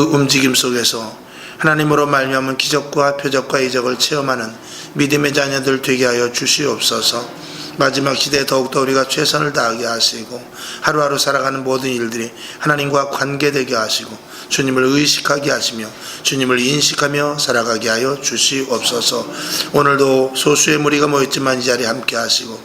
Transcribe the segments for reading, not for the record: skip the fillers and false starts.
움직임 속에서 하나님으로 말미암은 기적과 표적과 이적을 체험하는 믿음의 자녀들 되게 하여 주시옵소서. 마지막 시대에 더욱더 우리가 최선을 다하게 하시고 하루하루 살아가는 모든 일들이 하나님과 관계되게 하시고 주님을 의식하게 하시며 주님을 인식하며 살아가게 하여 주시옵소서. 오늘도 소수의 무리가 모였지만 이 자리에 함께 하시고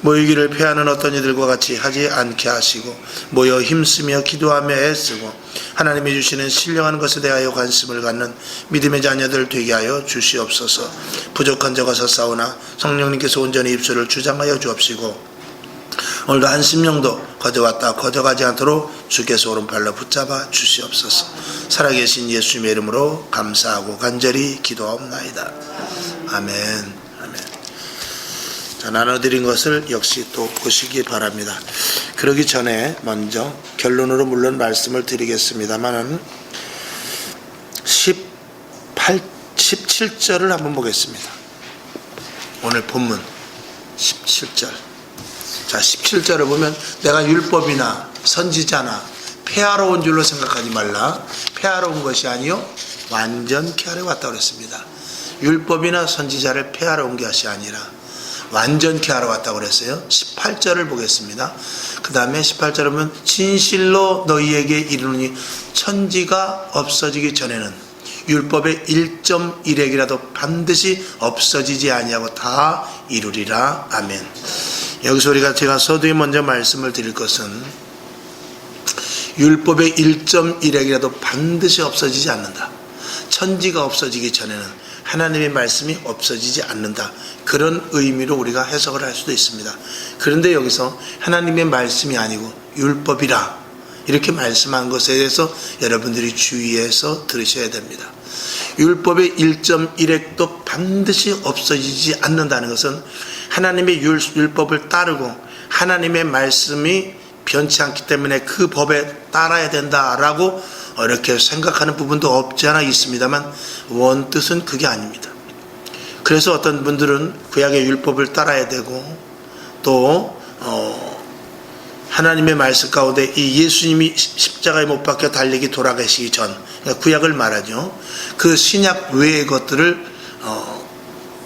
모이기를 피하는 어떤 이들과 같이 하지 않게 하시고 모여 힘쓰며 기도하며 애쓰고 하나님이 주시는 신령한 것에 대하여 관심을 갖는 믿음의 자녀들 되게 하여 주시옵소서. 부족한 자가 섰사오나 성령님께서 온전히 입술을 주장하여 주옵시고 오늘도 한 심령도 거저왔다 거저가지 않도록 주께서 오른팔로 붙잡아 주시옵소서. 살아계신 예수님의 이름으로 감사하고 간절히 기도하옵나이다. 아멘. 자, 나눠드린 것을 역시 또 보시기 바랍니다. 그러기 전에 먼저 결론으로 물론 말씀을 드리겠습니다만 17절을 한번 보겠습니다. 오늘 본문 17절. 자, 17절을 보면 내가 율법이나 선지자나 폐하러 온 줄로 생각하지 말라. 폐하러 온 것이 아니요 완전케 하러 왔다고 그랬습니다. 율법이나 선지자를 폐하러 온 것이 아니라 완전케 하러 왔다고 그랬어요. 18절을 보겠습니다. 그 다음에 18절을 보면 진실로 너희에게 이르노니 천지가 없어지기 전에는 율법의 1.1획이라도 반드시 없어지지 아니하고 다 이루리라. 아멘. 여기서 제가 서두에 먼저 말씀을 드릴 것은 율법의 1.1획이라도 반드시 없어지지 않는다. 천지가 없어지기 전에는 하나님의 말씀이 없어지지 않는다. 그런 의미로 우리가 해석을 할 수도 있습니다. 그런데 여기서 하나님의 말씀이 아니고 율법이라 이렇게 말씀한 것에 대해서 여러분들이 주의해서 들으셔야 됩니다. 율법의 1.1획도 반드시 없어지지 않는다는 것은 하나님의 율법을 따르고 하나님의 말씀이 변치 않기 때문에 그 법에 따라야 된다라고 이렇게 생각하는 부분도 없지 않아 있습니다만 원뜻은 그게 아닙니다. 그래서 어떤 분들은 구약의 율법을 따라야 되고 또 하나님의 말씀 가운데 이 예수님이 십자가에 못 박혀 달리기 돌아가시기 전 그러니까 구약을 말하죠. 그 신약 외의 것들을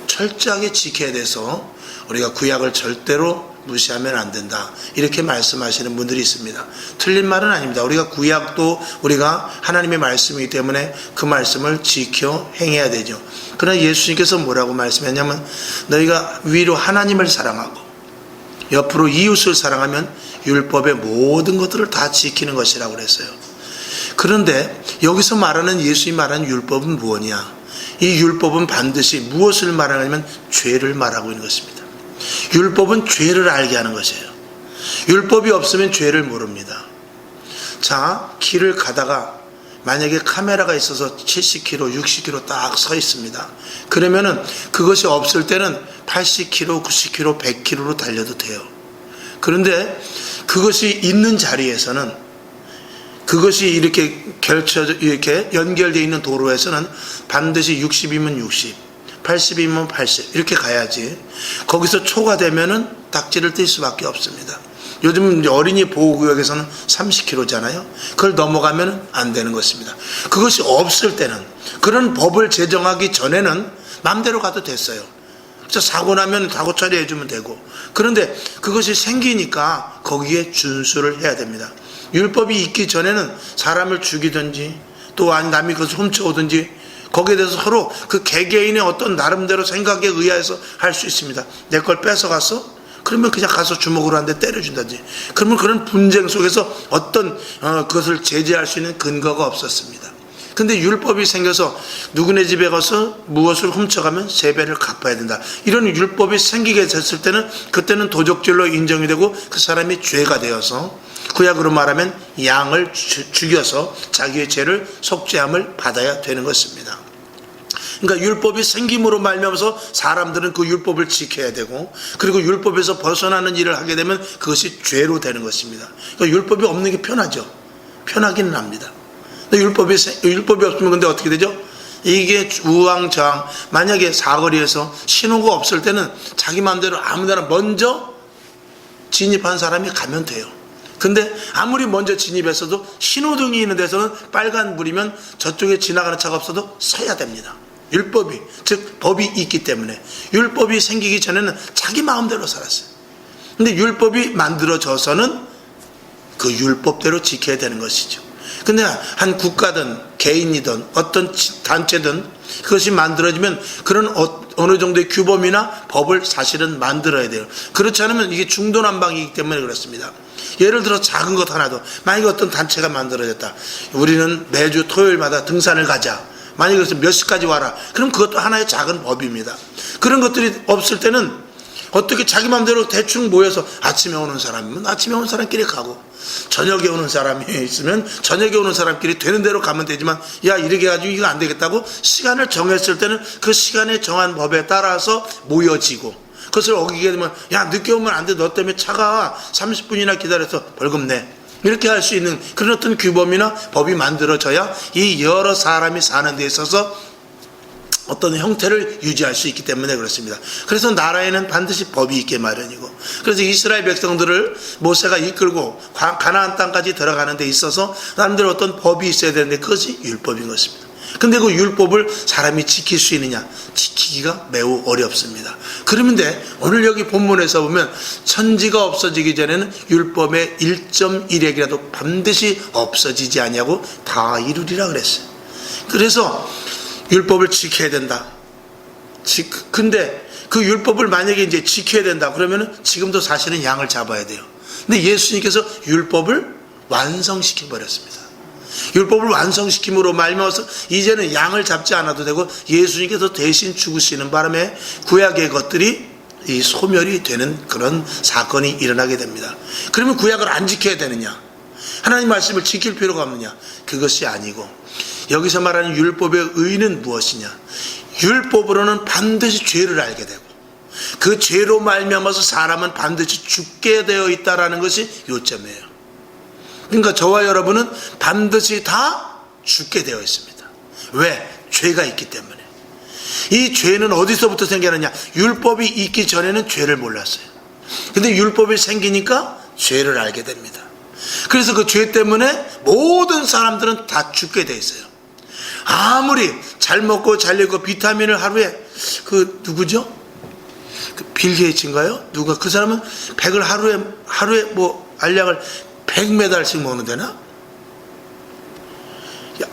철저하게 지켜야 돼서 우리가 구약을 절대로 무시하면 안 된다. 이렇게 말씀하시는 분들이 있습니다. 틀린 말은 아닙니다. 우리가 구약도 우리가 하나님의 말씀이기 때문에 그 말씀을 지켜 행해야 되죠. 그러나 예수님께서 뭐라고 말씀했냐면 너희가 위로 하나님을 사랑하고 옆으로 이웃을 사랑하면 율법의 모든 것들을 다 지키는 것이라고 그랬어요. 그런데 여기서 말하는 예수님이 말하는 율법은 무엇이냐? 이 율법은 반드시 무엇을 말하냐면 죄를 말하고 있는 것입니다. 율법은 죄를 알게 하는 것이에요. 율법이 없으면 죄를 모릅니다. 자, 길을 가다가 만약에 카메라가 있어서 70km, 60km 딱 서 있습니다. 그러면은 그것이 없을 때는 80km, 90km, 100km로 달려도 돼요. 그런데 그것이 있는 자리에서는 그것이 이렇게 이렇게 연결되어 있는 도로에서는 반드시 60이면 60, 80이면 80 이렇게 가야지. 거기서 초과되면은 딱지를 뗄 수밖에 없습니다. 요즘 어린이 보호구역에서는 30km잖아요. 그걸 넘어가면 안 되는 것입니다. 그것이 없을 때는 그런 법을 제정하기 전에는 마음대로 가도 됐어요. 사고 나면 사고 처리해 주면 되고. 그런데 그것이 생기니까 거기에 준수를 해야 됩니다. 율법이 있기 전에는 사람을 죽이든지 또 아니 남이 그것을 훔쳐오든지 거기에 대해서 서로 그 개개인의 어떤 나름대로 생각에 의해서 할 수 있습니다. 내 걸 뺏어갔어? 그러면 그냥 가서 주먹으로 한 대 때려준다든지. 그러면 그런 분쟁 속에서 어떤 그것을 제재할 수 있는 근거가 없었습니다. 근데 율법이 생겨서 누구네 집에 가서 무엇을 훔쳐가면 3배를 갚아야 된다. 이런 율법이 생기게 됐을 때는 그때는 도적질로 인정이 되고 그 사람이 죄가 되어서 구약으로 말하면 양을 죽여서 자기의 죄를 속죄함을 받아야 되는 것입니다. 그러니까 율법이 생김으로 말미암아서 사람들은 그 율법을 지켜야 되고 그리고 율법에서 벗어나는 일을 하게 되면 그것이 죄로 되는 것입니다. 그러니까 율법이 없는 게 편하죠. 편하기는 합니다. 율법이 없으면 근데 어떻게 되죠? 이게 우왕좌왕. 만약에 사거리에서 신호가 없을 때는 자기 마음대로 아무데나 먼저 진입한 사람이 가면 돼요. 근데 아무리 먼저 진입했어도 신호등이 있는 데서는 빨간불이면 저쪽에 지나가는 차가 없어도 서야 됩니다. 율법이, 즉 법이 있기 때문에. 율법이 생기기 전에는 자기 마음대로 살았어요. 근데 율법이 만들어져서는 그 율법대로 지켜야 되는 것이죠. 근데 한 국가든 개인이든 어떤 단체든 그것이 만들어지면 그런 어느 정도의 규범이나 법을 사실은 만들어야 돼요. 그렇지 않으면 이게 중도난방이기 때문에 그렇습니다. 예를 들어 작은 것 하나도, 만약에 어떤 단체가 만들어졌다. 우리는 매주 토요일마다 등산을 가자. 만약에 그래서 몇 시까지 와라. 그럼 그것도 하나의 작은 법입니다. 그런 것들이 없을 때는 어떻게 자기 마음대로 대충 모여서 아침에 오는 사람이면 아침에 오는 사람끼리 가고, 저녁에 오는 사람이 있으면 저녁에 오는 사람끼리 되는 대로 가면 되지만, 야 이렇게 해가지고 이거 안 되겠다고 시간을 정했을 때는 그 시간에 정한 법에 따라서 모여지고, 그것을 어기게 되면 야 늦게 오면 안 돼, 너 때문에 차가 30분이나 기다려서 벌금 내, 이렇게 할 수 있는 그런 어떤 규범이나 법이 만들어져야 이 여러 사람이 사는 데 있어서 어떤 형태를 유지할 수 있기 때문에 그렇습니다. 그래서 나라에는 반드시 법이 있게 마련이고, 그래서 이스라엘 백성들을 모세가 이끌고 가나안 땅까지 들어가는 데 있어서 나름대로 어떤 법이 있어야 되는데 그것이 율법인 것입니다. 근데 그 율법을 사람이 지킬 수 있느냐? 지키기가 매우 어렵습니다. 그런데 오늘 여기 본문에서 보면 천지가 없어지기 전에는 율법의 1.1핵이라도 반드시 없어지지 않냐고 다 이루리라 그랬어요. 그래서 율법을 지켜야 된다. 근데 그 율법을 만약에 이제 지켜야 된다 그러면은 지금도 사실은 양을 잡아야 돼요. 근데 예수님께서 율법을 완성시켜 버렸습니다. 율법을 완성시킴으로 말미암아서 이제는 양을 잡지 않아도 되고, 예수님께서 대신 죽으시는 바람에 구약의 것들이 이 소멸이 되는 그런 사건이 일어나게 됩니다. 그러면 구약을 안 지켜야 되느냐? 하나님 말씀을 지킬 필요가 없느냐? 그것이 아니고, 여기서 말하는 율법의 의는 무엇이냐? 율법으로는 반드시 죄를 알게 되고, 그 죄로 말미암아서 사람은 반드시 죽게 되어 있다는 것이 요점이에요. 그러니까 저와 여러분은 반드시 다 죽게 되어 있습니다. 왜? 죄가 있기 때문에. 이 죄는 어디서부터 생겨나냐? 율법이 있기 전에는 죄를 몰랐어요. 근데 율법이 생기니까 죄를 알게 됩니다. 그래서 그 죄 때문에 모든 사람들은 다 죽게 되어 있어요. 아무리 잘 먹고 잘 입고 비타민을 하루에, 누구죠? 빌 게이츠인가요? 누가? 그 사람은 100을 하루에 알약을 100매달씩 먹는데나?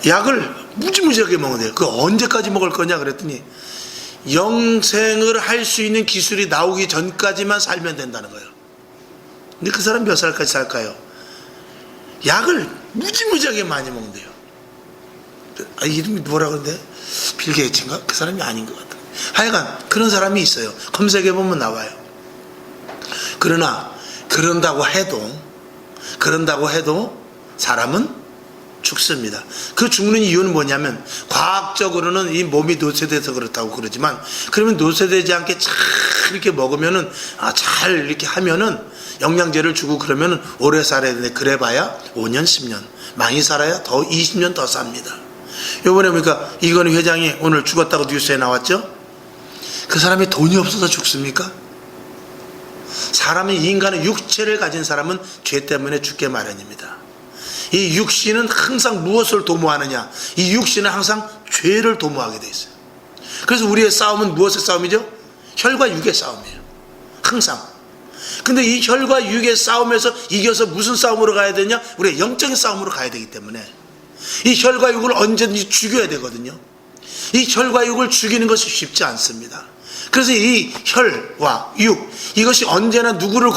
약을 무지무지하게 먹는데요. 그거 언제까지 먹을 거냐 그랬더니 영생을 할 수 있는 기술이 나오기 전까지만 살면 된다는 거예요. 근데 그 사람 몇 살까지 살까요? 약을 무지무지하게 많이 먹는데요. 이름이 뭐라 그러는데? 빌 게이츠인가? 그 사람이 아닌 것 같아요. 하여간 그런 사람이 있어요. 검색해보면 나와요. 그러나 그런다고 해도 사람은 죽습니다. 그 죽는 이유는 뭐냐면, 과학적으로는 이 몸이 노쇠돼서 그렇다고 그러지만, 그러면 노쇠되지 않게 잘 이렇게 먹으면은, 잘 이렇게 하면은, 영양제를 주고 그러면은 오래 살아야 되는데, 그래봐야 5년, 10년. 많이 살아야 더 20년 더 삽니다. 요번에 보니까 이건희 회장이 오늘 죽었다고 뉴스에 나왔죠? 그 사람이 돈이 없어서 죽습니까? 인간의 육체를 가진 사람은 죄 때문에 죽게 마련입니다. 이 육신은 항상 무엇을 도모하느냐? 이 육신은 항상 죄를 도모하게 돼 있어요. 그래서 우리의 싸움은 무엇의 싸움이죠? 혈과 육의 싸움이에요. 항상. 근데 이 혈과 육의 싸움에서 이겨서 무슨 싸움으로 가야 되냐? 우리의 영적인 싸움으로 가야 되기 때문에 이 혈과 육을 언제든지 죽여야 되거든요. 이 혈과 육을 죽이는 것이 쉽지 않습니다. 그래서 이 혈과 육, 이것이 언제나 누구를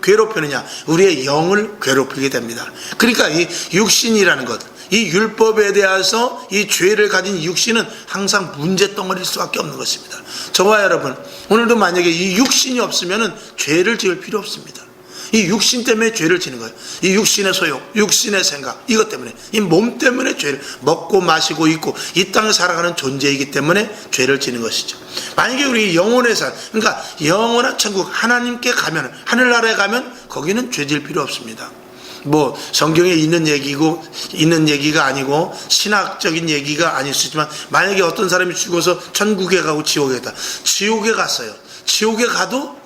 괴롭히느냐? 우리의 영을 괴롭히게 됩니다. 그러니까 이 육신이라는 것, 이 율법에 대해서 이 죄를 가진 육신은 항상 문제덩어리일 수밖에 없는 것입니다. 저와 여러분, 오늘도 만약에 이 육신이 없으면 죄를 지을 필요 없습니다. 이 육신 때문에 죄를 지는 거예요. 이 육신의 소욕, 육신의 생각, 이것 때문에, 이 몸 때문에 죄를 먹고 마시고 있고 이 땅에 살아가는 존재이기 때문에 죄를 지는 것이죠. 만약에 우리 영혼의 삶, 그러니까 영원한 천국, 하나님께 가면, 하늘나라에 가면 거기는 죄 질 필요 없습니다. 성경에 있는 얘기가 아니고 신학적인 얘기가 아닐 수 있지만, 만약에 어떤 사람이 죽어서 천국에 가고 지옥에 갔다. 지옥에 갔어요. 지옥에 가도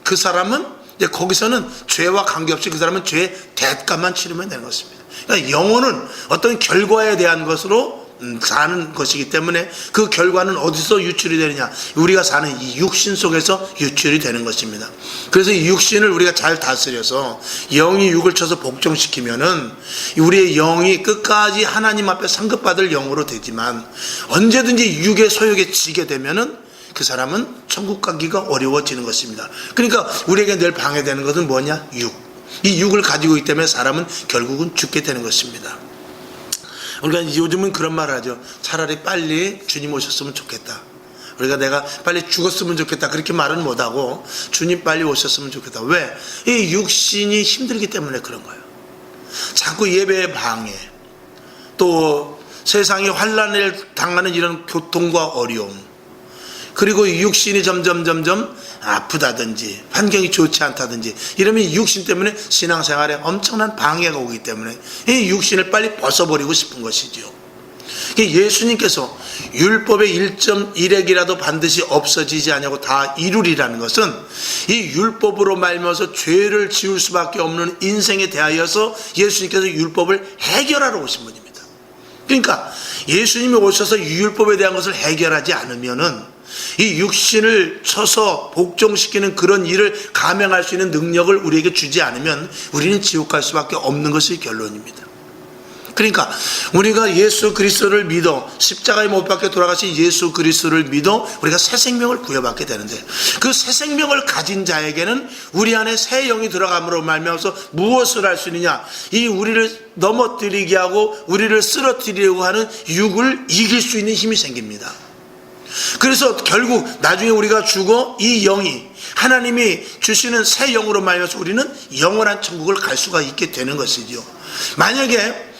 그 사람은 근데 거기서는 죄와 관계없이 그 사람은 죄의 대가만 치르면 되는 것입니다. 그러니까 영혼은 어떤 결과에 대한 것으로 사는 것이기 때문에 그 결과는 어디서 유출이 되느냐? 우리가 사는 이 육신 속에서 유출이 되는 것입니다. 그래서 이 육신을 우리가 잘 다스려서 영이 육을 쳐서 복종시키면은 우리의 영이 끝까지 하나님 앞에 상급받을 영으로 되지만 언제든지 육의 소욕에 지게 되면은 그 사람은 천국 가기가 어려워지는 것입니다. 그러니까 우리에게 늘 방해되는 것은 뭐냐? 육. 이 육을 가지고 있기 때문에 사람은 결국은 죽게 되는 것입니다. 그러니까 요즘은 그런 말을 하죠. 차라리 빨리 주님 오셨으면 좋겠다. 우리가 내가 빨리 죽었으면 좋겠다 그렇게 말은 못하고 주님 빨리 오셨으면 좋겠다. 왜? 이 육신이 힘들기 때문에 그런 거예요. 자꾸 예배의 방해, 또 세상에 환난을 당하는 이런 교통과 어려움, 그리고 육신이 점점 아프다든지 환경이 좋지 않다든지 이러면 육신 때문에 신앙생활에 엄청난 방해가 오기 때문에 이 육신을 빨리 벗어버리고 싶은 것이죠. 예수님께서 율법의 1.1핵이라도 반드시 없어지지 않냐고 다 이루리라는 것은 이 율법으로 말미암아서 죄를 지을 수밖에 없는 인생에 대하여서 예수님께서 율법을 해결하러 오신 분입니다. 그러니까 예수님이 오셔서 율법에 대한 것을 해결하지 않으면은 이 육신을 쳐서 복종시키는 그런 일을 감행할 수 있는 능력을 우리에게 주지 않으면 우리는 지옥 갈 수밖에 없는 것이 결론입니다. 그러니까 우리가 예수 그리스도를 믿어 십자가에 못 박혀 돌아가신 예수 그리스도를 믿어 우리가 새 생명을 부여받게 되는데 그 새 생명을 가진 자에게는 우리 안에 새 영이 들어감으로 말미암아서 무엇을 할 수 있느냐? 이 우리를 넘어뜨리게 하고 우리를 쓰러뜨리려고 하는 육을 이길 수 있는 힘이 생깁니다. 그래서 결국 나중에 우리가 죽어 이 영이 하나님이 주시는 새 영으로 말미암아서 우리는 영원한 천국을 갈 수가 있게 되는 것이죠. 만약에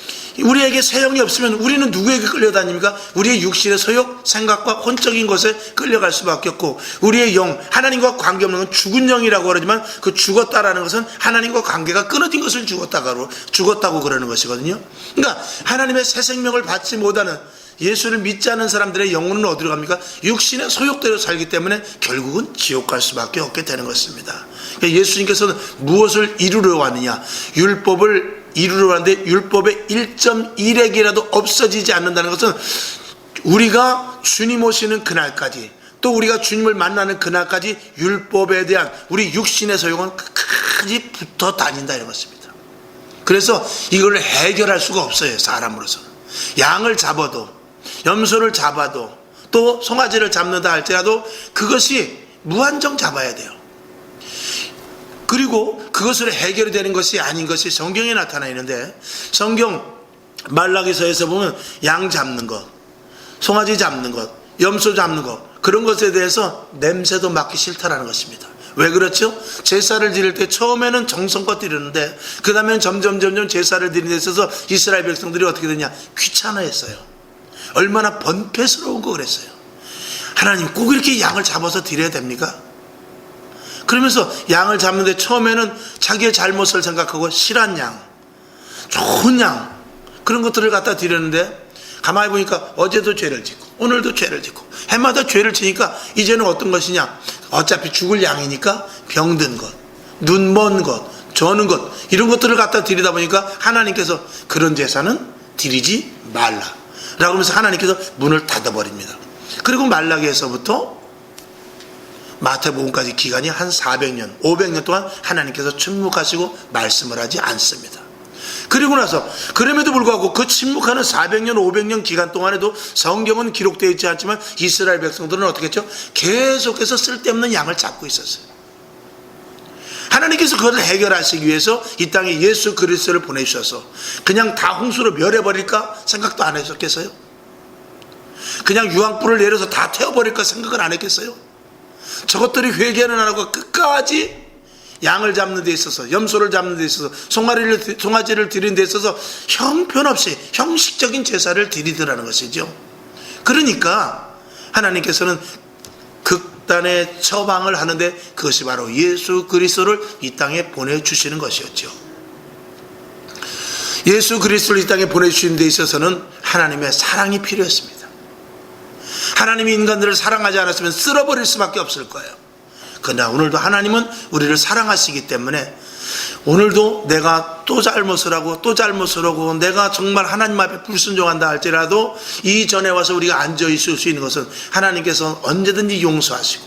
우리에게 새 영이 없으면 우리는 누구에게 끌려다닙니까? 우리의 육신의 소욕, 생각과 혼적인 것에 끌려갈 수밖에 없고 우리의 영, 하나님과 관계없는 건 죽은 영이라고 그러지만 그 죽었다라는 것은 하나님과 관계가 끊어진 것을 죽었다고 그러는 것이거든요. 그러니까 하나님의 새 생명을 받지 못하는 예수를 믿지 않는 사람들의 영혼은 어디로 갑니까? 육신의 소욕대로 살기 때문에 결국은 지옥 갈 수밖에 없게 되는 것입니다. 그러니까 예수님께서는 무엇을 이루려 왔느냐? 율법을 이루려 왔는데 율법의 1.1핵이라도 없어지지 않는다는 것은 우리가 주님 오시는 그날까지 또 우리가 주님을 만나는 그날까지 율법에 대한 우리 육신의 소욕은 끝까지 붙어 다닌다 이런 것입니다. 그래서 이걸 해결할 수가 없어요. 사람으로서는. 양을 잡아도 염소를 잡아도 또 송아지를 잡는다 할지라도 그것이 무한정 잡아야 돼요. 그리고 그것으로 해결이 되는 것이 아닌 것이 성경에 나타나 있는데 성경 말라기서에서 보면 양 잡는 것, 송아지 잡는 것, 염소 잡는 것 그런 것에 대해서 냄새도 맡기 싫다라는 것입니다. 왜 그렇죠? 제사를 드릴 때 처음에는 정성껏 드리는데 그 다음에는 점점 제사를 드리는 데 있어서 이스라엘 백성들이 어떻게 되냐? 귀찮아했어요. 얼마나 번패스러운 거 그랬어요. 하나님 꼭 이렇게 양을 잡아서 드려야 됩니까? 그러면서 양을 잡는데 처음에는 자기의 잘못을 생각하고 실한 양, 좋은 양 그런 것들을 갖다 드렸는데 가만히 보니까 어제도 죄를 짓고 오늘도 죄를 짓고 해마다 죄를 지니까 이제는 어떤 것이냐? 어차피 죽을 양이니까 병든 것, 눈 먼 것, 저는 것 이런 것들을 갖다 드리다 보니까 하나님께서 그런 제사는 드리지 말라 라고 하면서 하나님께서 문을 닫아버립니다. 그리고 말라기에서부터 마태복음까지 기간이 한 400년, 500년 동안 하나님께서 침묵하시고 말씀을 하지 않습니다. 그리고 나서 그럼에도 불구하고 그 침묵하는 400년, 500년 기간 동안에도 성경은 기록되어 있지 않지만 이스라엘 백성들은 어떻게 했죠? 계속해서 쓸데없는 양을 잡고 있었어요. 하나님께서 그것을 해결하시기 위해서 이 땅에 예수 그리스도를 보내주셔서 그냥 다 홍수로 멸해버릴까 생각도 안 하셨겠어요? 그냥 유황불을 내려서 다 태워버릴까 생각을 안 했겠어요? 저것들이 회개는 안 하고 끝까지 양을 잡는 데 있어서 염소를 잡는 데 있어서 송아지를 드리는 데 있어서 형편없이 형식적인 제사를 드리더라는 것이죠. 그러니까 하나님께서는 극단의 처방을 하는데 그것이 바로 예수 그리스도를 이 땅에 보내주시는 것이었죠. 예수 그리스도를 이 땅에 보내주시는 데 있어서는 하나님의 사랑이 필요했습니다. 하나님이 인간들을 사랑하지 않았으면 쓸어버릴 수밖에 없을 거예요. 그러나 오늘도 하나님은 우리를 사랑하시기 때문에 오늘도 내가 또 잘못을 하고 내가 정말 하나님 앞에 불순종한다 할지라도 이 전에 와서 우리가 앉아 있을 수 있는 것은 하나님께서 언제든지 용서하시고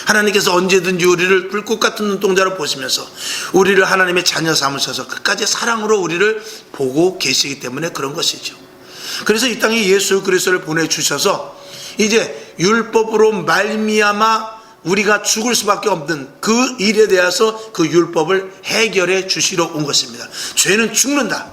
하나님께서 언제든지 우리를 불꽃 같은 눈동자로 보시면서 우리를 하나님의 자녀 삼으셔서 끝까지 사랑으로 우리를 보고 계시기 때문에 그런 것이죠. 그래서 이 땅에 예수 그리스도를 보내주셔서 이제 율법으로 말미암아 우리가 죽을 수밖에 없는 그 일에 대해서 그 율법을 해결해 주시러 온 것입니다. 죄는 죽는다.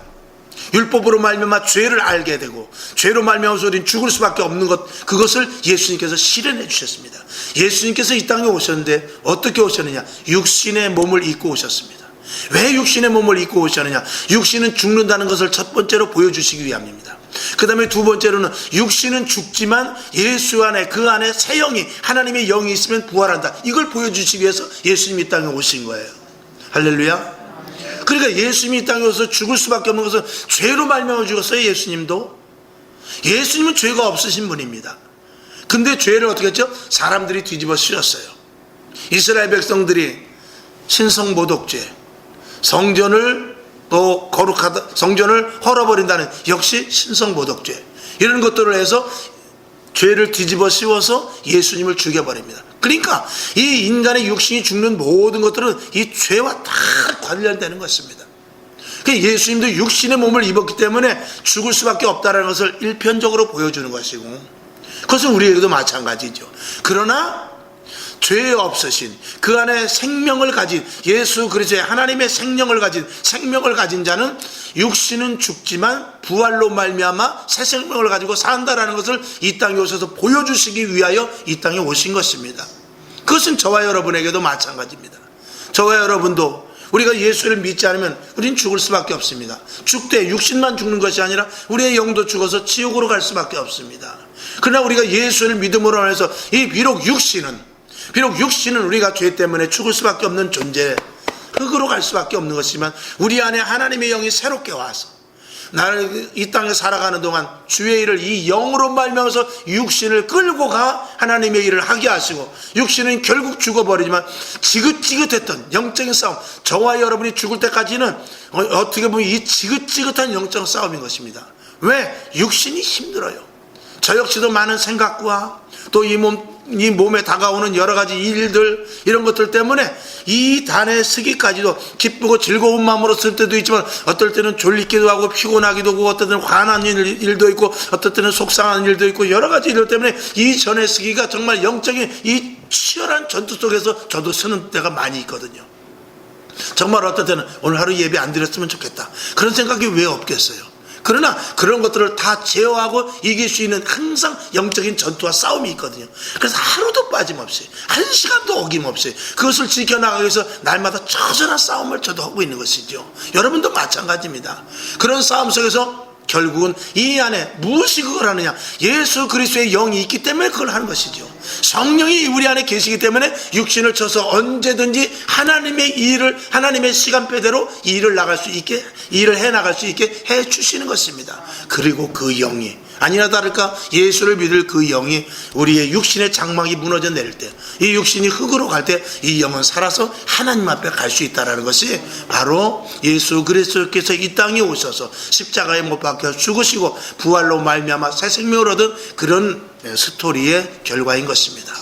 율법으로 말미암아 죄를 알게 되고 죄로 말미암아서 우리는 죽을 수밖에 없는 것, 그것을 예수님께서 실현해 주셨습니다. 예수님께서 이 땅에 오셨는데 어떻게 오셨느냐? 육신의 몸을 입고 오셨습니다. 왜 육신의 몸을 입고 오셨느냐? 육신은 죽는다는 것을 첫 번째로 보여주시기 위함입니다. 그 다음에 두 번째로는 육신은 죽지만 예수 안에, 그 안에 새 영이, 하나님의 영이 있으면 부활한다. 이걸 보여주시기 위해서 예수님이 이 땅에 오신 거예요. 할렐루야. 그러니까 예수님이 이 땅에 오셔서 죽을 수밖에 없는 것은 죄로 말미암아 죽었어요. 예수님도. 예수님은 죄가 없으신 분입니다. 근데 죄를 어떻게 했죠? 사람들이 뒤집어 씌웠어요. 이스라엘 백성들이 신성모독죄, 성전을 또 거룩하다, 성전을 헐어버린다는 역시 신성모독죄, 이런 것들을 해서 죄를 뒤집어 씌워서 예수님을 죽여버립니다. 그러니까 이 인간의 육신이 죽는 모든 것들은 이 죄와 다 관련되는 것입니다. 예수님도 육신의 몸을 입었기 때문에 죽을 수밖에 없다는 것을 일편적으로 보여주는 것이고, 그것은 우리에게도 마찬가지죠. 그러나 죄 없으신, 그 안에 생명을 가진 예수 그리스도의 하나님의 생명을 가진 자는 육신은 죽지만 부활로 말미암아 새 생명을 가지고 산다라는 것을 이 땅에 오셔서 보여주시기 위하여 이 땅에 오신 것입니다. 그것은 저와 여러분에게도 마찬가지입니다. 저와 여러분도 우리가 예수를 믿지 않으면 우리는 죽을 수밖에 없습니다. 죽되 육신만 죽는 것이 아니라 우리의 영도 죽어서 지옥으로 갈 수밖에 없습니다. 그러나 우리가 예수를 믿음으로 해서 비록 육신은 우리가 죄 때문에 죽을 수밖에 없는 존재, 흙으로 갈 수밖에 없는 것이지만 우리 안에 하나님의 영이 새롭게 와서 나를 이 땅에 살아가는 동안 주의 일을 이 영으로 말미암아서 육신을 끌고 가 하나님의 일을 하게 하시고, 육신은 결국 죽어버리지만 지긋지긋했던 영적인 싸움, 저와 여러분이 죽을 때까지는 어떻게 보면 이 지긋지긋한 영적 싸움인 것입니다. 왜? 육신이 힘들어요. 저 역시도 많은 생각과 또 이 몸에 다가오는 여러 가지 일들, 이런 것들 때문에 이 단에 서기까지도 기쁘고 즐거운 마음으로 쓸 때도 있지만 어떨 때는 졸리기도 하고 피곤하기도 하고 어떨 때는 화난 일도 있고 어떨 때는 속상한 일도 있고 여러 가지 일들 때문에 이 전에 서기가 정말 영적인 이 치열한 전투 속에서 저도 쓰는 때가 많이 있거든요. 정말 어떨 때는 오늘 하루 예배 안 드렸으면 좋겠다, 그런 생각이 왜 없겠어요. 그러나 그런 것들을 다 제어하고 이길 수 있는 항상 영적인 전투와 싸움이 있거든요. 그래서 하루도 빠짐없이, 한 시간도 어김없이 그것을 지켜나가기 위해서 날마다 처절한 싸움을 저도 하고 있는 것이죠. 여러분도 마찬가지입니다. 그런 싸움 속에서 결국은 이 안에 무엇이 그걸 하느냐? 예수 그리스도의 영이 있기 때문에 그걸 하는 것이죠. 성령이 우리 안에 계시기 때문에 육신을 쳐서 언제든지 하나님의 일을, 하나님의 시간표대로 일을 해 나갈 수 있게 해 주시는 것입니다. 그리고 그 영이, 아니나 다를까 예수를 믿을 그 영이 우리의 육신의 장막이 무너져 내릴 때, 이 육신이 흙으로 갈 때 이 영은 살아서 하나님 앞에 갈 수 있다는 것이 바로 예수 그리스도께서 이 땅에 오셔서 십자가에 못 박혀 죽으시고 부활로 말미암아 새 생명을 얻은 그런 스토리의 결과인 것입니다.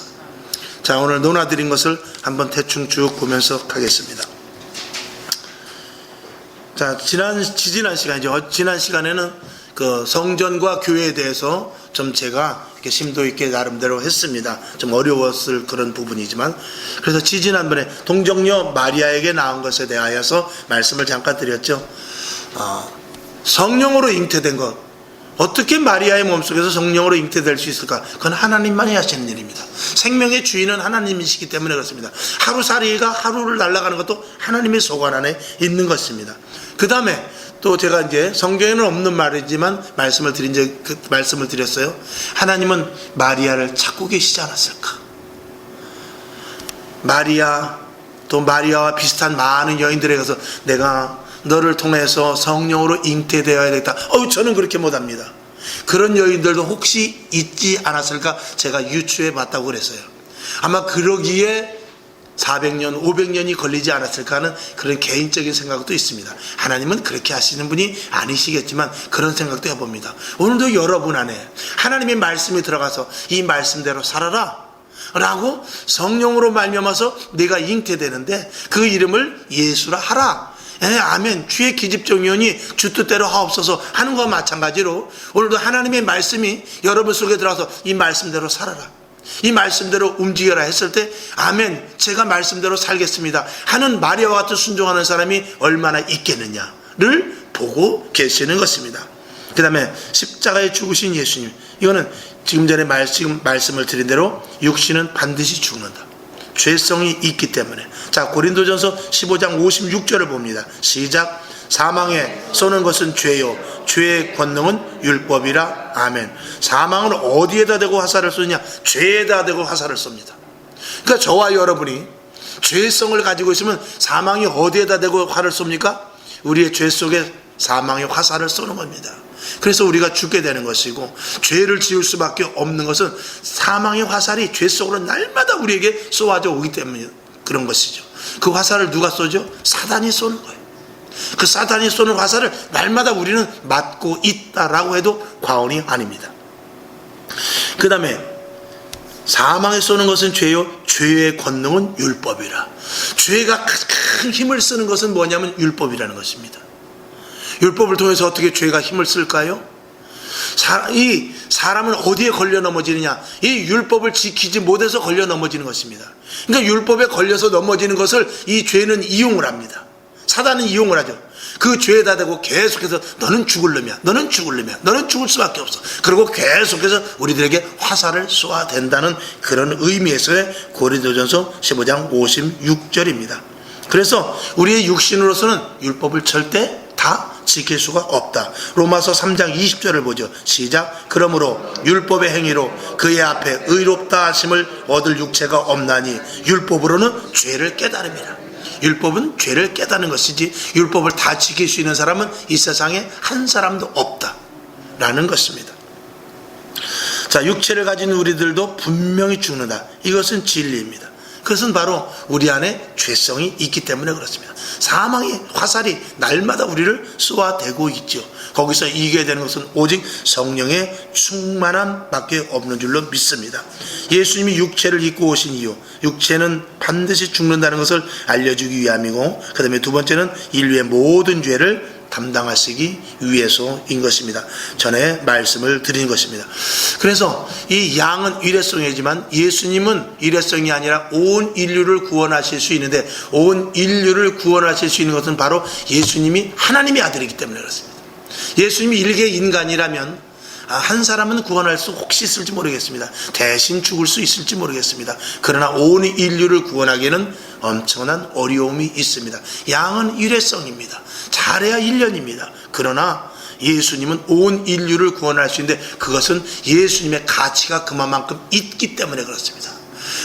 자, 오늘 논하드린 것을 한번 대충 쭉 보면서 가겠습니다. 자, 지난 시간이죠. 지난 시간에는 그 성전과 교회에 대해서 좀 제가 이렇게 심도 있게 나름대로 했습니다. 좀 어려웠을 그런 부분이지만, 그래서 지지난번에 동정녀 마리아에게 나온 것에 대하여서 말씀을 잠깐 드렸죠. 성령으로 잉태된 것, 어떻게 마리아의 몸속에서 성령으로 잉태될 수 있을까? 그건 하나님만이 하시는 일입니다. 생명의 주인은 하나님이시기 때문에 그렇습니다. 하루살이가 하루를 날아가는 것도 하나님의 소관 안에 있는 것입니다. 그 다음에 또 제가 이제 성경에는 없는 말이지만 말씀을 드렸어요. 하나님은 마리아를 찾고 계시지 않았을까? 또 마리아와 비슷한 많은 여인들에게서 내가 너를 통해서 성령으로 잉태되어야 되겠다. 저는 그렇게 못합니다. 그런 여인들도 혹시 있지 않았을까? 제가 유추해 봤다고 그랬어요. 아마 그러기에 400년, 500년이 걸리지 않았을까 하는 그런 개인적인 생각도 있습니다. 하나님은 그렇게 하시는 분이 아니시겠지만 그런 생각도 해봅니다. 오늘도 여러분 안에 하나님의 말씀이 들어가서 이 말씀대로 살아라 라고 성령으로 말미암아서 내가 잉태되는데 그 이름을 예수라 하라. 아멘. 주의 기집종이오니 주 뜻대로 하옵소서 하는 것과 마찬가지로 오늘도 하나님의 말씀이 여러분 속에 들어가서 이 말씀대로 살아라, 이 말씀대로 움직여라 했을 때 아멘, 제가 말씀대로 살겠습니다 하는 마리아와 같은 순종하는 사람이 얼마나 있겠느냐를 보고 계시는 것입니다. 그 다음에 십자가에 죽으신 예수님, 이거는 지금 전에 말씀을 드린 대로 육신은 반드시 죽는다, 죄성이 있기 때문에. 자, 고린도전서 15장 56절을 봅니다. 시작. 사망에 쏘는 것은 죄요 죄의 권능은 율법이라. 아멘. 사망은 어디에다 대고 화살을 쏘느냐? 죄에다 대고 화살을 쏩니다. 그러니까 저와 여러분이 죄성을 가지고 있으면 사망이 어디에다 대고 화를 쏩니까? 우리의 죄 속에 사망의 화살을 쏘는 겁니다. 그래서 우리가 죽게 되는 것이고, 죄를 지을 수밖에 없는 것은 사망의 화살이 죄 속으로 날마다 우리에게 쏘아져 오기 때문에 그런 것이죠. 그 화살을 누가 쏘죠? 사단이 쏘는 거예요. 그 사단이 쏘는 화살을 날마다 우리는 맞고 있다라고 해도 과언이 아닙니다. 그 다음에 사망에 쏘는 것은 죄요 죄의 권능은 율법이라. 죄가 큰 힘을 쓰는 것은 뭐냐면 율법이라는 것입니다. 율법을 통해서 어떻게 죄가 힘을 쓸까요? 이 사람은 어디에 걸려 넘어지느냐? 이 율법을 지키지 못해서 걸려 넘어지는 것입니다. 그러니까 율법에 걸려서 넘어지는 것을 이 죄는 이용을 합니다. 사단은 이용을 하죠. 그 죄에다 대고 계속해서 너는 죽을 놈이야, 너는 죽을 놈이야, 너는 죽을 수밖에 없어. 그리고 계속해서 우리들에게 화살을 쏘아댄다는 그런 의미에서의 고린도전서 15장 56절입니다. 그래서 우리의 육신으로서는 율법을 절대 다 지킬 수가 없다. 로마서 3장 20절을 보죠. 시작. 그러므로 율법의 행위로 그의 앞에 의롭다 하심을 얻을 육체가 없나니 율법으로는 죄를 깨달음이라. 율법은 죄를 깨닫는 것이지 율법을 다 지킬 수 있는 사람은 이 세상에 한 사람도 없다라는 것입니다. 자, 육체를 가진 우리들도 분명히 죽는다. 이것은 진리입니다. 그것은 바로 우리 안에 죄성이 있기 때문에 그렇습니다. 사망의 화살이 날마다 우리를 쏘아대고 있죠. 거기서 이기게 되는 것은 오직 성령의 충만함밖에 없는 줄로 믿습니다. 예수님이 육체를 입고 오신 이유, 육체는 반드시 죽는다는 것을 알려주기 위함이고, 그 다음에 두 번째는 인류의 모든 죄를 담당하시기 위해서인 것입니다. 전에 말씀을 드린 것입니다. 그래서 이 양은 일회성이지만 예수님은 일회성이 아니라 온 인류를 구원하실 수 있는데, 온 인류를 구원하실 수 있는 것은 바로 예수님이 하나님의 아들이기 때문에 그렇습니다. 예수님이 일개 인간이라면 한 사람은 구원할 수 혹시 있을지 모르겠습니다. 대신 죽을 수 있을지 모르겠습니다. 그러나 온 인류를 구원하기에는 엄청난 어려움이 있습니다. 양은 일회성입니다. 잘해야 1년입니다. 그러나 예수님은 온 인류를 구원할 수 있는데 그것은 예수님의 가치가 그만큼 있기 때문에 그렇습니다.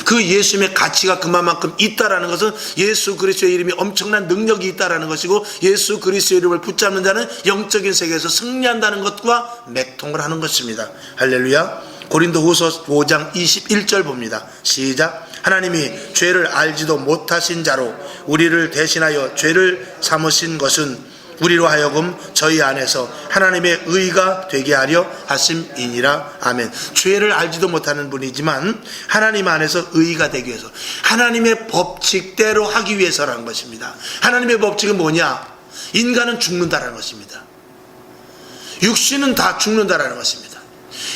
그 예수님의 가치가 그만큼 있다라는 것은 예수 그리스도의 이름이 엄청난 능력이 있다라는 것이고, 예수 그리스도의 이름을 붙잡는 자는 영적인 세계에서 승리한다는 것과 맥통을 하는 것입니다. 할렐루야. 고린도후서 5장 21절 봅니다. 시작. 하나님이 죄를 알지도 못하신 자로 우리를 대신하여 죄를 삼으신 것은 우리로 하여금 저희 안에서 하나님의 의가 되게 하려 하심이니라. 아멘. 죄를 알지도 못하는 분이지만 하나님 안에서 의가 되기 위해서, 하나님의 법칙대로 하기 위해서라는 것입니다. 하나님의 법칙은 뭐냐? 인간은 죽는다라는 것입니다. 육신은 다 죽는다라는 것입니다.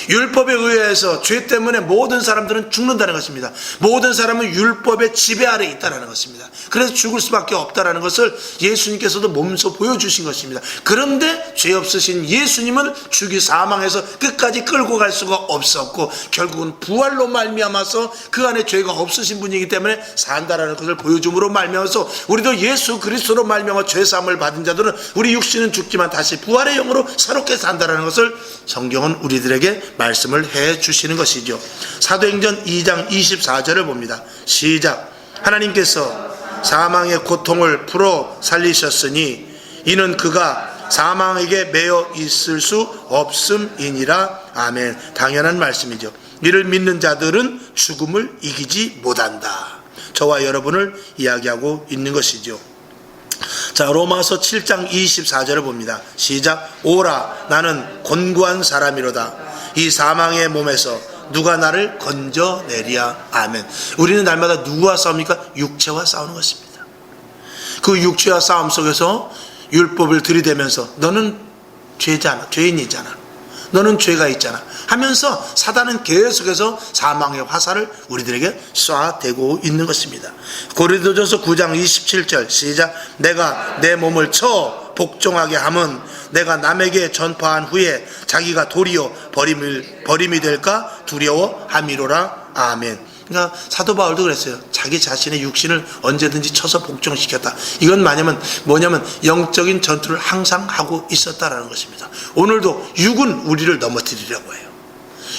율법에 의해서 죄 때문에 모든 사람들은 죽는다는 것입니다. 모든 사람은 율법의 지배 아래 있다는 것입니다. 그래서 죽을 수밖에 없다는 것을 예수님께서도 몸소 보여주신 것입니다. 그런데 죄 없으신 예수님은 죽이 사망해서 끝까지 끌고 갈 수가 없었고, 결국은 부활로 말미암아서 그 안에 죄가 없으신 분이기 때문에 산다라는 것을 보여줌으로 말미암아서 우리도 예수 그리스도로 말미암아 죄사함을 받은 자들은 우리 육신은 죽지만 다시 부활의 영으로 새롭게 산다라는 것을 성경은 우리들에게 말씀을 해 주시는 것이죠. 사도행전 2장 24절을 봅니다. 시작. 하나님께서 사망의 고통을 풀어 살리셨으니 이는 그가 사망에게 매여 있을 수 없음이니라. 아멘. 당연한 말씀이죠. 이를 믿는 자들은 죽음을 이기지 못한다. 저와 여러분을 이야기하고 있는 것이죠. 자, 로마서 7장 24절을 봅니다. 시작. 오라, 나는 곤고한 사람이로다. 이 사망의 몸에서 누가 나를 건져내랴. 아멘. 우리는 날마다 누구와 싸웁니까? 육체와 싸우는 것입니다. 그 육체와 싸움 속에서 율법을 들이대면서 너는 죄잖아, 죄인이잖아, 너는 죄가 있잖아 하면서 사단은 계속해서 사망의 화살을 우리들에게 쏴대고 있는 것입니다. 고린도전서 9장 27절 시작. 내가 내 몸을 쳐 복종하게 함은 내가 남에게 전파한 후에 자기가 도리어 버림이 될까 두려워함이로라. 아멘. 그러니까 사도 바울도 그랬어요. 자기 자신의 육신을 언제든지 쳐서 복종시켰다. 이건 뭐냐면 영적인 전투를 항상 하고 있었다라는 것입니다. 오늘도 육은 우리를 넘어뜨리려고 해요.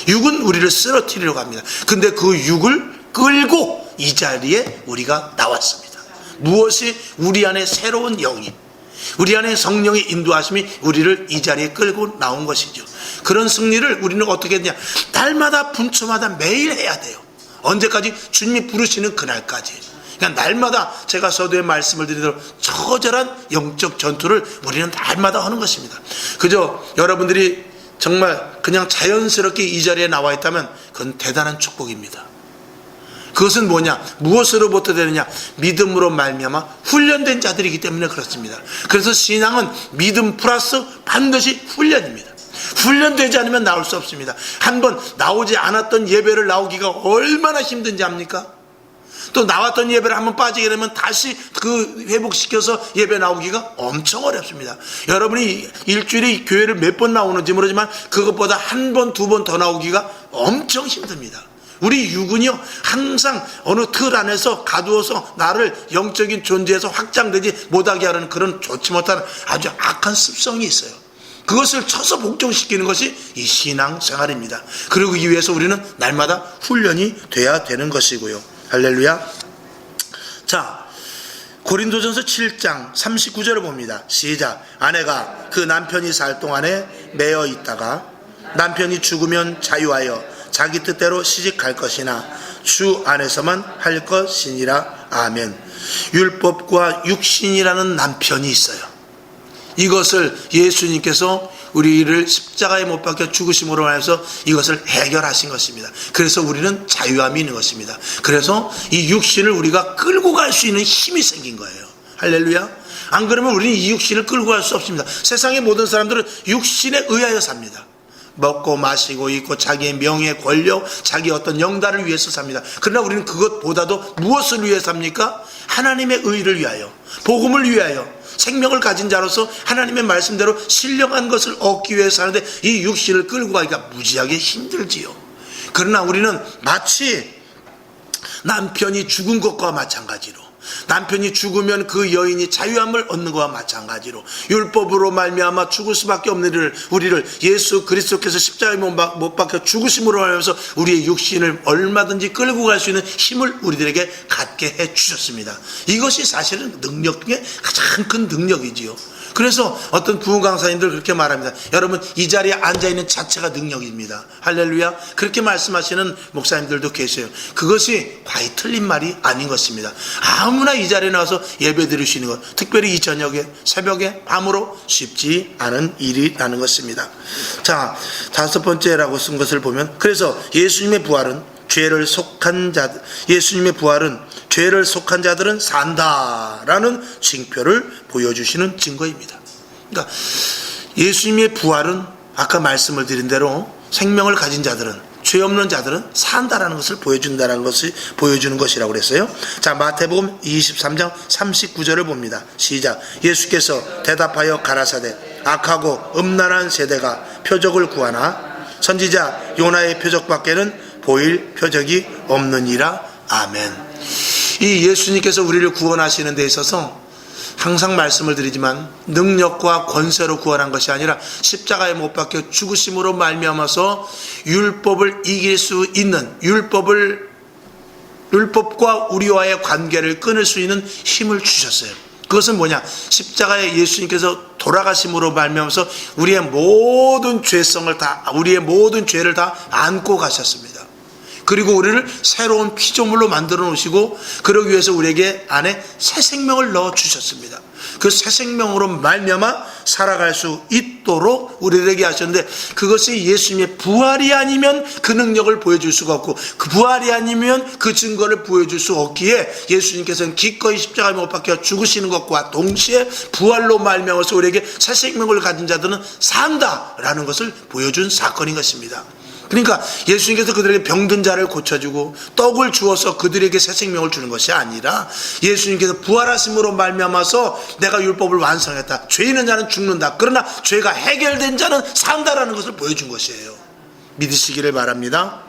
육은 우리를 쓰러뜨리려고 합니다. 근데 그 육을 끌고 이 자리에 우리가 나왔습니다. 무엇이 우리 안에 새로운 영이, 우리 안에 성령의 인도하심이 우리를 이 자리에 끌고 나온 것이죠. 그런 승리를 우리는 어떻게 했냐, 날마다 분초마다 매일 해야 돼요. 언제까지? 주님이 부르시는 그날까지. 그러니까 날마다 제가 서두에 말씀을 드린 대로 처절한 영적 전투를 우리는 날마다 하는 것입니다. 그저 여러분들이 정말 그냥 자연스럽게 이 자리에 나와 있다면 그건 대단한 축복입니다. 그것은 뭐냐? 무엇으로부터 되느냐? 믿음으로 말미암아 훈련된 자들이기 때문에 그렇습니다. 그래서 신앙은 믿음 플러스 반드시 훈련입니다. 훈련되지 않으면 나올 수 없습니다. 한번 나오지 않았던 예배를 나오기가 얼마나 힘든지 압니까? 또 나왔던 예배를 한번 빠지게 되면 다시 그 회복시켜서 예배 나오기가 엄청 어렵습니다. 여러분이 일주일에 교회를 몇 번 나오는지 모르지만 그것보다 한 번, 두 번 더 나오기가 엄청 힘듭니다. 우리 육은요, 항상 어느 틀 안에서 가두어서 나를 영적인 존재에서 확장되지 못하게 하는 그런 좋지 못한 아주 악한 습성이 있어요. 그것을 쳐서 복종시키는 것이 이 신앙생활입니다. 그러기 위해서 우리는 날마다 훈련이 돼야 되는 것이고요. 할렐루야. 자, 고린도전서 7장 39절을 봅니다. 시작. 아내가 그 남편이 살 동안에 매여 있다가 남편이 죽으면 자유하여 자기 뜻대로 시집갈 것이나 주 안에서만 할 것이니라. 아멘. 율법과 육신이라는 남편이 있어요. 이것을 예수님께서 우리를 십자가에 못 박혀 죽으심으로 말해서 이것을 해결하신 것입니다. 그래서 우리는 자유함이 있는 것입니다. 그래서 이 육신을 우리가 끌고 갈 수 있는 힘이 생긴 거예요. 할렐루야. 안 그러면 우리는 이 육신을 끌고 갈 수 없습니다. 세상의 모든 사람들은 육신에 의하여 삽니다. 먹고 마시고 있고 자기의 명예, 권력, 자기 어떤 영달을 위해서 삽니다. 그러나 우리는 그것보다도 무엇을 위해 삽니까? 하나님의 의를 위하여, 복음을 위하여, 생명을 가진 자로서 하나님의 말씀대로 신령한 것을 얻기 위해서 하는데 이 육신을 끌고 가기가 무지하게 힘들지요. 그러나 우리는 마치 남편이 죽은 것과 마찬가지로, 남편이 죽으면 그 여인이 자유함을 얻는 것과 마찬가지로 율법으로 말미암아 죽을 수밖에 없는 우리를 예수 그리스도께서 십자가에 못 박혀 죽으심으로 하면서 우리의 육신을 얼마든지 끌고 갈 수 있는 힘을 우리들에게 갖게 해 주셨습니다. 이것이 사실은 능력 중에 가장 큰 능력이지요. 그래서 어떤 부흥 강사님들 그렇게 말합니다. 여러분, 이 자리에 앉아있는 자체가 능력입니다. 할렐루야. 그렇게 말씀하시는 목사님들도 계세요. 그것이 과히 틀린 말이 아닌 것입니다. 아무나 이 자리에 나와서 예배 드릴 수 있는 것, 특별히 이 저녁에, 새벽에, 밤으로 쉽지 않은 일이라는 것입니다. 자, 다섯 번째라고 쓴 것을 보면, 그래서 예수님의 부활은 죄를 속한 자들은 산다라는 징표를 보여주시는 증거입니다. 그러니까 예수님의 부활은 아까 말씀을 드린 대로 생명을 가진 자들은, 죄 없는 자들은 산다라는 것을 보여주는 것이라고 그랬어요. 자, 마태복음 23장 39절을 봅니다. 시작. 예수께서 대답하여 가라사대 악하고 음란한 세대가 표적을 구하나 선지자 요나의 표적밖에는 보일 표적이 없느니라. 아멘. 이 예수님께서 우리를 구원하시는 데 있어서 항상 말씀을 드리지만 능력과 권세로 구원한 것이 아니라 십자가에 못 박혀 죽으심으로 말미암아서 율법을 이길 수 있는, 율법과 우리와의 관계를 끊을 수 있는 힘을 주셨어요. 그것은 뭐냐? 십자가에 예수님께서 돌아가심으로 말미암아서 우리의 모든 죄를 다 안고 가셨습니다. 그리고 우리를 새로운 피조물로 만들어 놓으시고 그러기 위해서 우리에게 안에 새 생명을 넣어 주셨습니다. 그 새 생명으로 말미암아 살아갈 수 있도록 우리에게 하셨는데, 그것이 예수님의 부활이 아니면 그 능력을 보여줄 수가 없고, 그 부활이 아니면 그 증거를 보여줄 수 없기에 예수님께서는 기꺼이 십자가에 못 박혀 죽으시는 것과 동시에 부활로 말미암아서 우리에게 새 생명을 가진 자들은 산다라는 것을 보여준 사건인 것입니다. 그러니까 예수님께서 그들에게 병든 자를 고쳐주고 떡을 주어서 그들에게 새 생명을 주는 것이 아니라, 예수님께서 부활하심으로 말미암아서 내가 율법을 완성했다, 죄 있는 자는 죽는다, 그러나 죄가 해결된 자는 산다라는 것을 보여준 것이에요. 믿으시기를 바랍니다.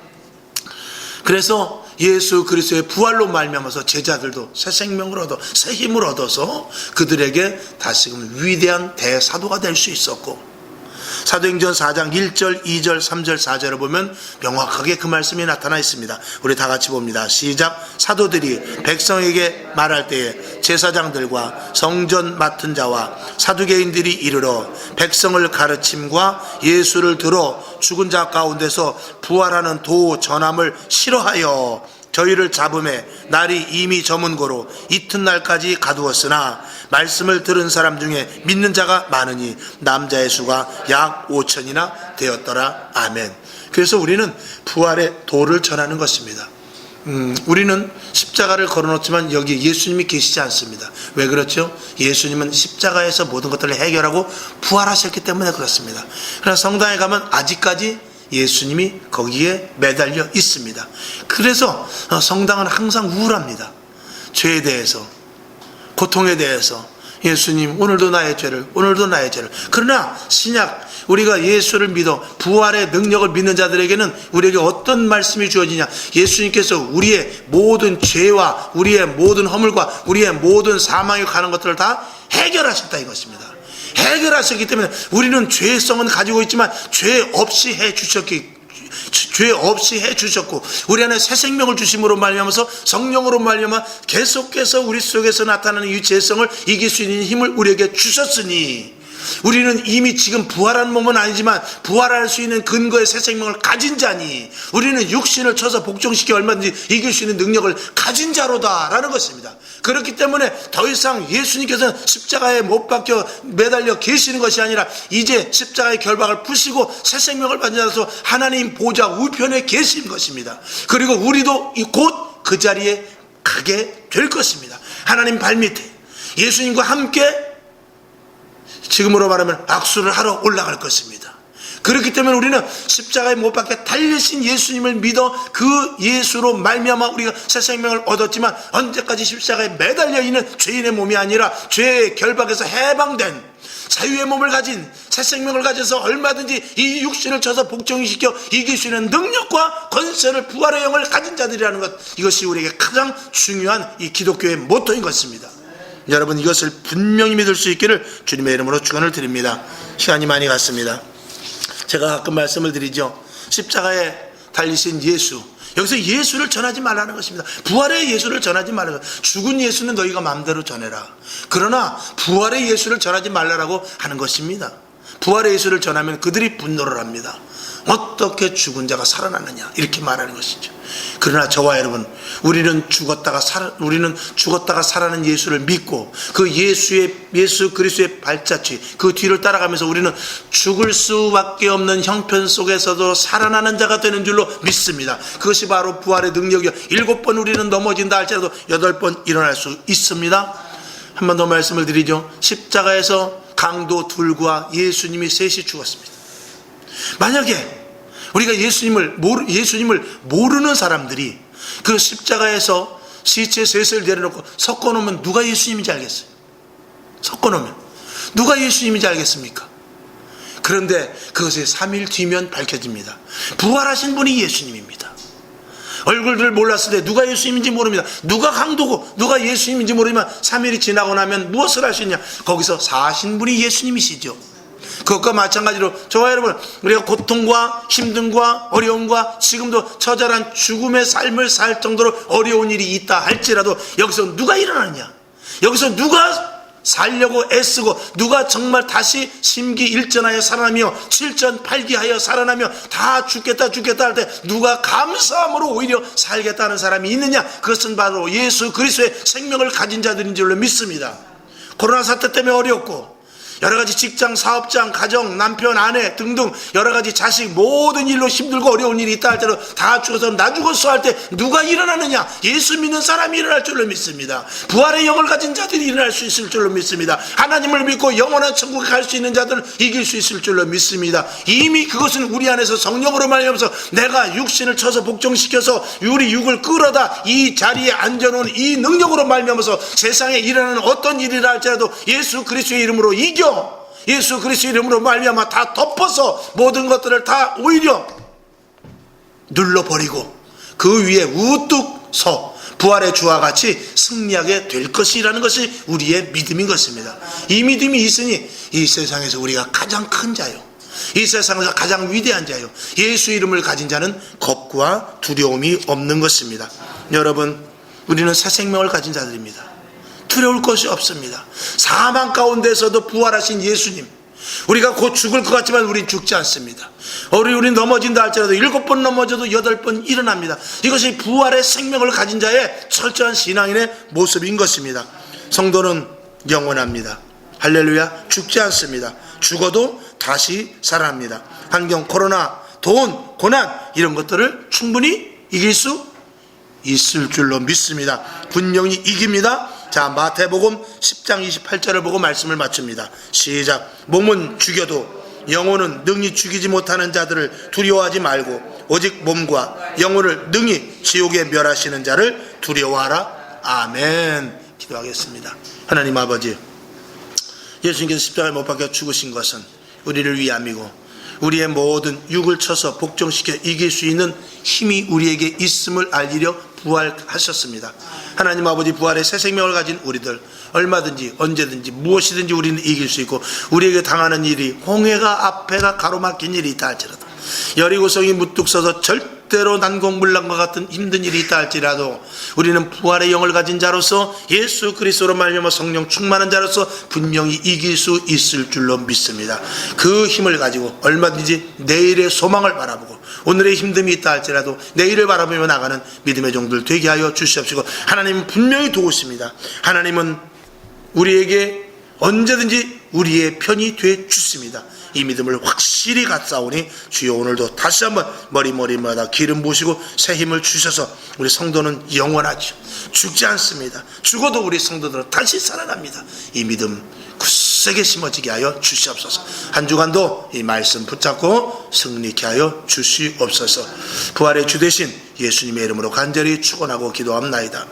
그래서 예수 그리스도의 부활로 말미암아서 제자들도 새 생명을 얻어 새 힘을 얻어서 그들에게 다시금 위대한 대사도가 될 수 있었고, 사도행전 4장 1절, 2절, 3절, 4절을 보면 명확하게 그 말씀이 나타나 있습니다. 우리 다 같이 봅니다. 시작. 사도들이 백성에게 말할 때에 제사장들과 성전 맡은 자와 사두개인들이 이르러 백성을 가르침과 예수를 들어 죽은 자 가운데서 부활하는 도 전함을 싫어하여 저희를 잡음에 날이 이미 저문고로 이튿날까지 가두었으나 말씀을 들은 사람 중에 믿는 자가 많으니 남자의 수가 약 5천이나 되었더라. 아멘. 그래서 우리는 부활의 도를 전하는 것입니다. 우리는 십자가를 걸어놓지만 여기 예수님이 계시지 않습니다. 왜 그렇죠? 예수님은 십자가에서 모든 것들을 해결하고 부활하셨기 때문에 그렇습니다. 그러나 성당에 가면 아직까지 예수님이 거기에 매달려 있습니다. 그래서 성당은 항상 우울합니다. 죄에 대해서, 고통에 대해서. 예수님, 오늘도 나의 죄를, 오늘도 나의 죄를. 그러나 신약, 우리가 예수를 믿어 부활의 능력을 믿는 자들에게는 우리에게 어떤 말씀이 주어지냐? 예수님께서 우리의 모든 죄와 우리의 모든 허물과 우리의 모든 사망에 가는 것들을 다 해결하셨다 이것입니다. 해결하셨기 때문에 우리는 죄성은 가지고 있지만 죄 없이 해주셨고 우리 안에 새 생명을 주심으로 말미암아서 성령으로 말미암아 계속해서 우리 속에서 나타나는 이 죄성을 이길 수 있는 힘을 우리에게 주셨으니, 우리는 이미 지금 부활한 몸은 아니지만 부활할 수 있는 근거의 새 생명을 가진 자니, 우리는 육신을 쳐서 복종시켜 얼마든지 이길 수 있는 능력을 가진 자로다라는 것입니다. 그렇기 때문에 더 이상 예수님께서는 십자가에 못 박혀 매달려 계시는 것이 아니라 이제 십자가의 결박을 푸시고 새 생명을 받으셔서 하나님 보좌 우편에 계신 것입니다. 그리고 우리도 곧 그 자리에 가게 될 것입니다. 하나님 발밑에 예수님과 함께 지금으로 말하면 악수를 하러 올라갈 것입니다. 그렇기 때문에 우리는 십자가에 못 박혀 달리신 예수님을 믿어 그 예수로 말미암아 우리가 새 생명을 얻었지만, 언제까지 십자가에 매달려 있는 죄인의 몸이 아니라 죄의 결박에서 해방된 자유의 몸을 가진 새 생명을 가져서 얼마든지 이 육신을 쳐서 복종시켜 이길 수 있는 능력과 권세를, 부활의 영을 가진 자들이라는 것, 이것이 우리에게 가장 중요한 이 기독교의 모토인 것입니다. 여러분, 이것을 분명히 믿을 수 있기를 주님의 이름으로 축원을 드립니다. 시간이 많이 갔습니다. 제가 가끔 말씀을 드리죠. 십자가에 달리신 예수, 여기서 예수를 전하지 말라는 것입니다. 부활의 예수를 전하지 말라는 것. 죽은 예수는 너희가 마음대로 전해라. 그러나 부활의 예수를 전하지 말라고 하는 것입니다. 부활의 예수를 전하면 그들이 분노를 합니다. 어떻게 죽은 자가 살아났느냐, 이렇게 말하는 것이죠. 그러나 저와 여러분, 우리는 죽었다가 살아난 예수를 믿고 그 예수 그리스도의 발자취, 그 뒤를 따라가면서 우리는 죽을 수밖에 없는 형편 속에서도 살아나는 자가 되는 줄로 믿습니다. 그것이 바로 부활의 능력이요. 7번 우리는 넘어진다 할지라도 8번 일어날 수 있습니다. 한 번 더 말씀을 드리죠. 십자가에서 강도 둘과 예수님이 셋이 죽었습니다. 만약에 우리가 예수님을 모르는 사람들이 그 십자가에서 시체 셋을 내려놓고 섞어놓으면 누가 예수님인지 알겠어요? 섞어놓으면 누가 예수님인지 알겠습니까? 그런데 그것이 3일 뒤면 밝혀집니다. 부활하신 분이 예수님입니다. 얼굴을 몰랐을 때 누가 예수님인지 모릅니다. 누가 강도고 누가 예수님인지 모르지만 3일이 지나고 나면 무엇을 할 수 있냐? 거기서 사신 분이 예수님이시죠. 그것과 마찬가지로 저와 여러분, 우리가 고통과 힘듦과 어려움과 지금도 처절한 죽음의 삶을 살 정도로 어려운 일이 있다 할지라도 여기서 누가 일어나느냐? 여기서 누가 살려고 애쓰고 누가 정말 다시 심기일전하여 살아나며 칠전팔기하여 살아나며 다 죽겠다 할 때 누가 감사함으로 오히려 살겠다는 사람이 있느냐? 그것은 바로 예수 그리스도의 생명을 가진 자들인 줄로 믿습니다. 코로나 사태 때문에 어렵고 여러가지 직장, 사업장, 가정, 남편, 아내 등등 여러가지 자식 모든 일로 힘들고 어려운 일이 있다 할때도 다 죽어서 나 죽었어 할 때 누가 일어나느냐? 예수 믿는 사람이 일어날 줄로 믿습니다. 부활의 영을 가진 자들이 일어날 수 있을 줄로 믿습니다. 하나님을 믿고 영원한 천국에 갈 수 있는 자들은 이길 수 있을 줄로 믿습니다. 이미 그것은 우리 안에서 성령으로 말미암아서 내가 육신을 쳐서 복종시켜서 우리 육을 끌어다 이 자리에 앉아놓은 이 능력으로 말미암아서 세상에 일어나는 어떤 일이라 할지라도 예수 그리스도의 이름으로 이겨 예수 그리스도 이름으로 말미암아 다 덮어서 모든 것들을 다 오히려 눌러버리고 그 위에 우뚝 서 부활의 주와 같이 승리하게 될 것이라는 것이 우리의 믿음인 것입니다. 이 믿음이 있으니 이 세상에서 우리가 가장 큰 자요, 이 세상에서 가장 위대한 자요, 예수 이름을 가진 자는 겁과 두려움이 없는 것입니다. 여러분, 우리는 새 생명을 가진 자들입니다. 두려울 것이 없습니다. 사망 가운데서도 부활하신 예수님, 우리가 곧 죽을 것 같지만 우린 죽지 않습니다. 우리 넘어진다 할지라도 7번 넘어져도 8번 일어납니다. 이것이 부활의 생명을 가진 자의 철저한 신앙인의 모습인 것입니다. 성도는 영원합니다. 할렐루야. 죽지 않습니다. 죽어도 다시 살아납니다. 환경, 코로나, 돈, 고난 이런 것들을 충분히 이길 수 있을 줄로 믿습니다. 분명히 이깁니다. 자, 마태복음 10장 28절을 보고 말씀을 마칩니다. 시작. 몸은 죽여도 영혼은 능히 죽이지 못하는 자들을 두려워하지 말고 오직 몸과 영혼을 능히 지옥에 멸하시는 자를 두려워하라. 아멘. 기도하겠습니다. 하나님 아버지, 예수님께서 십자가에 못 박혀 죽으신 것은 우리를 위함이고 우리의 모든 육을 쳐서 복종시켜 이길 수 있는 힘이 우리에게 있음을 알리려 부활하셨습니다. 하나님 아버지, 부활의 새 생명을 가진 우리들 얼마든지 언제든지 무엇이든지 우리는 이길 수 있고 우리에게 당하는 일이 홍해가 앞에가 가로막힌 일이 있다 할지라도 여리고성이 무뚝 서서 절대로 난공불락과 같은 힘든 일이 있다 할지라도 우리는 부활의 영을 가진 자로서 예수 그리스도로 말미암아 성령 충만한 자로서 분명히 이길 수 있을 줄로 믿습니다. 그 힘을 가지고 얼마든지 내일의 소망을 바라보고 오늘의 힘듦이 있다 할지라도 내일을 바라보며 나가는 믿음의 종들 되게 하여 주시옵시고, 하나님은 분명히 도우십니다. 하나님은 우리에게 언제든지 우리의 편이 돼 주십니다. 이 믿음을 확실히 갖사오니 주여 오늘도 다시 한번 머리마다 기름 부으시고 새 힘을 주셔서 우리 성도는 영원하죠. 죽지 않습니다. 죽어도 우리 성도들은 다시 살아납니다. 이 믿음 굳세게 심어지게 하여 주시옵소서. 한 주간도 이 말씀 붙잡고 승리케 하여 주시옵소서. 부활의 주 되신 예수님의 이름으로 간절히 축원하고 기도합나이다.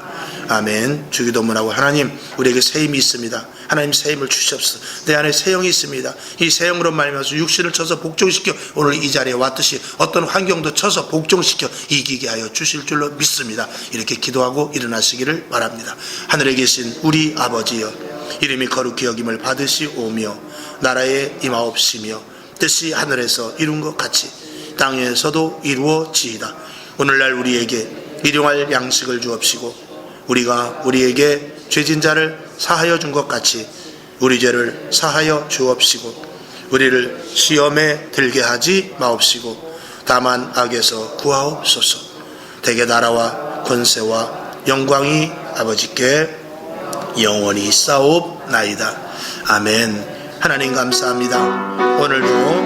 아멘. 주기도문하고, 하나님 우리에게 새 힘이 있습니다. 하나님 새 힘을 주시옵소서. 내 안에 새 영이 있습니다. 이 새 영으로 말미암아서 육신을 쳐서 복종시켜 오늘 이 자리에 왔듯이 어떤 환경도 쳐서 복종시켜 이기게 하여 주실 줄로 믿습니다. 이렇게 기도하고 일어나시기를 바랍니다. 하늘에 계신 우리 아버지여, 이름이 거룩히 여김을 받으시오며 나라에 임하옵시며 뜻이 하늘에서 이룬 것 같이 땅에서도 이루어지이다. 오늘날 우리에게 일용할 양식을 주옵시고 우리가 우리에게 죄진 자를 사하여 준 것 같이 우리 죄를 사하여 주옵시고 우리를 시험에 들게 하지 마옵시고 다만 악에서 구하옵소서. 대개 나라와 권세와 영광이 아버지께 영원히 있사옵나이다. 아멘. 하나님 감사합니다. 오늘도